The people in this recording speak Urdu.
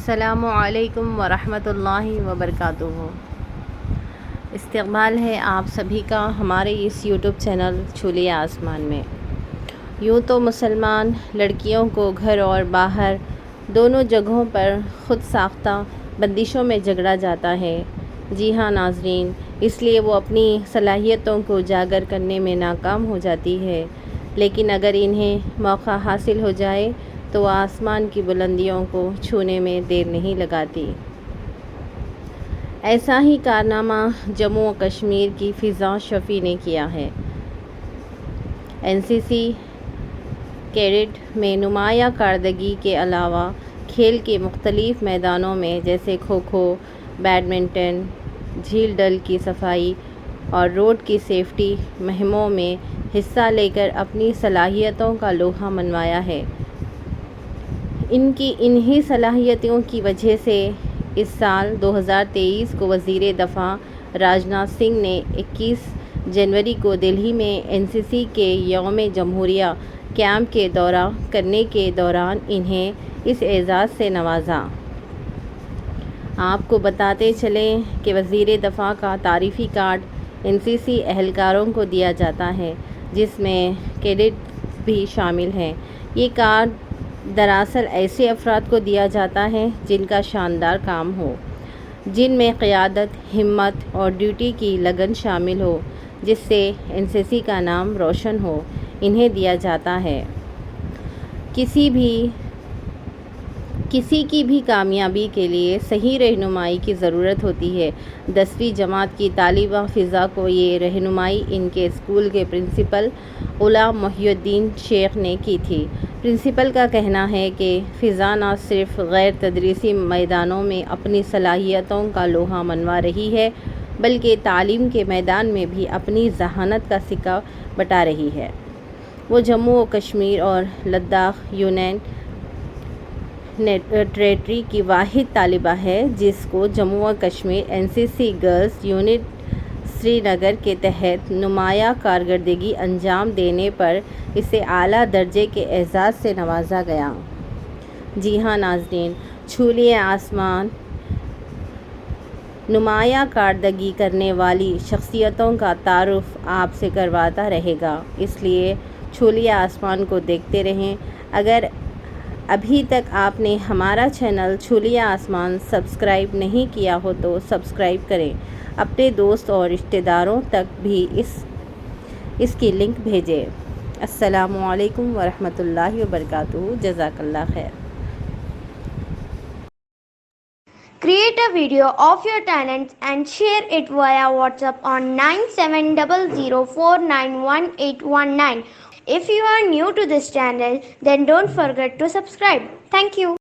السلام علیکم ورحمۃ اللہ وبرکاتہ۔ استقبال ہے آپ سبھی کا ہمارے اس یوٹیوب چینل چھولیے آسمان میں۔ یوں تو مسلمان لڑکیوں کو گھر اور باہر دونوں جگہوں پر خود ساختہ بندشوں میں جگڑا جاتا ہے۔ جی ہاں ناظرین، اس لیے وہ اپنی صلاحیتوں کو اجاگر کرنے میں ناکام ہو جاتی ہے، لیکن اگر انہیں موقع حاصل ہو جائے تو وہ آسمان کی بلندیوں کو چھونے میں دیر نہیں لگاتی۔ ایسا ہی کارنامہ جموں و کشمیر کی فضا شفیع نے کیا ہے۔ این سی سی کیڈٹ میں نمایاں کارکردگی کے علاوہ کھیل کے مختلف میدانوں میں جیسے کھوکھو، بیڈمنٹن، جھیل ڈل کی صفائی اور روڈ کی سیفٹی مہموں میں حصہ لے کر اپنی صلاحیتوں کا لوہا منوایا ہے۔ ان کی انہی صلاحیتوں کی وجہ سے اس سال 2023 کو وزیر دفاع راجناتھ سنگھ نے 21 جنوری کو دہلی میں این سی سی کے یوم جمہوریہ کیمپ کے دورہ کرنے کے دوران انہیں اس اعزاز سے نوازا۔ آپ کو بتاتے چلیں کہ وزیر دفاع کا تعریفی کارڈ این سی سی اہلکاروں کو دیا جاتا ہے، جس میں کیڈٹ بھی شامل ہیں۔ یہ کارڈ دراصل ایسے افراد کو دیا جاتا ہے جن کا شاندار کام ہو، جن میں قیادت، ہمت اور ڈیوٹی کی لگن شامل ہو، جس سے این سی سی کا نام روشن ہو، انہیں دیا جاتا ہے۔ کسی کی بھی کامیابی کے لیے صحیح رہنمائی کی ضرورت ہوتی ہے۔ 10ویں جماعت کی طالبہ فضا کو یہ رہنمائی ان کے اسکول کے پرنسپل غلام محی الدین شیخ نے کی تھی۔ پرنسپل کا کہنا ہے کہ فضا نہ صرف غیر تدریسی میدانوں میں اپنی صلاحیتوں کا لوہا منوا رہی ہے، بلکہ تعلیم کے میدان میں بھی اپنی ذہانت کا سکہ بٹا رہی ہے۔ وہ جموں و کشمیر اور لداخ یونین ٹیریٹری کی واحد طالبہ ہے جس کو جموں و کشمیر این سی سی گرلز یونٹ سری نگر کے تحت نمایاں کارکردگی انجام دینے پر اسے اعلیٰ درجے کے اعزاز سے نوازا گیا۔ جی ہاں ناظرین، چھولیے آسمان نمایاں کارکردگی کرنے والی شخصیتوں کا تعارف آپ سے کرواتا رہے گا، اس لیے چھولیے آسمان کو دیکھتے رہیں۔ اگر ابھی تک آپ نے ہمارا چینل چھولیے آسمان سبسکرائب نہیں کیا ہو تو سبسکرائب کریں، اپنے دوست اور رشتہ داروں تک بھی اس کی لنک بھیجیں۔ السلام علیکم ورحمۃ اللہ وبرکاتہ۔ جزاک اللہ خیر۔ Create a video of your talents and share it via WhatsApp on 9700491819. If you are new to this channel, then don't forget to subscribe. Thank you.